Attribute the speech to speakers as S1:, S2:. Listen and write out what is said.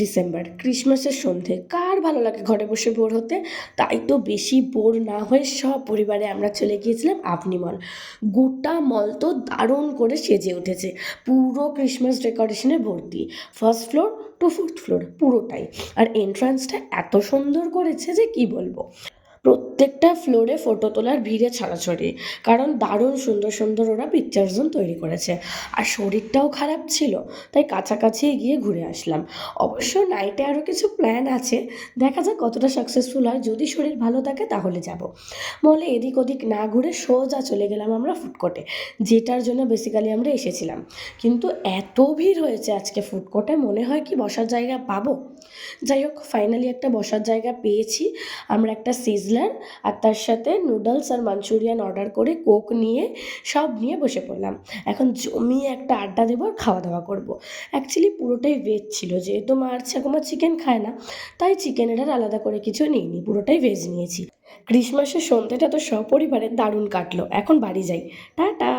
S1: December ক্রিসমাসের সন্ধে কার ভালো লাগে ঘরে বসে বোর হতে। তাই তো বেশি বোর না হয়ে সব পরিবারে আমরা চলে গিয়েছিলাম আপনি মল। গোটা মল তো দারুণ করে সেজে উঠেছে, পুরো ক্রিসমাস ডেকোরেশনে ভর্তি। First floor to fourth floor পুরোটাই। আর এন্ট্রান্সটা এত সুন্দর করেছে যে কি বলবো। প্রত্যেকটা ফ্লোরে ফটো তোলার ভিড়ে ছড়াছড়ি, কারণ দারুণ সুন্দর সুন্দর ওরা পিকচার জোন তৈরি করেছে। আর শরীরটাও খারাপ ছিল, তাই কাছাকাছি গিয়ে ঘুরে আসলাম। অবশ্য নাইটে আরও কিছু প্ল্যান আছে, দেখা যাক কতটা সাকসেসফুল হয়। যদি শরীর ভালো থাকে তাহলে যাব। মলে এদিক ওদিক না ঘুরে সোজা চলে গেলাম আমরা ফুডকোর্টে, যেটার জন্য বেসিক্যালি আমরা এসেছিলাম। কিন্তু এত ভিড় হয়েছে আজকে ফুডকোর্টে, মনে হয় কি বসার জায়গা পাবো। যাই হোক, ফাইনালি একটা বসার জায়গা পেয়েছি। আমরা একটা সিজলার আর তার সাথে নুডলস আর মাঞ্চুরিয়ান অর্ডার করে কোক নিয়ে সব নিয়ে বসে পড়লাম। এখন জমিয়ে একটা আড্ডা দেবো আর খাওয়া দাওয়া করবো। অ্যাকচুয়ালি পুরোটাই ভেজ ছিল, যেহেতু মা আর ঠাকুমা চিকেন খায় না, তাই চিকেনের আর আলাদা করে কিছু নিইনি, পুরোটাই ভেজ নিয়েছি। ক্রিসমাসের সন্ধ্যেটা তো সপরিবারে দারুণ কাটলো। এখন বাড়ি যাই, টাটা।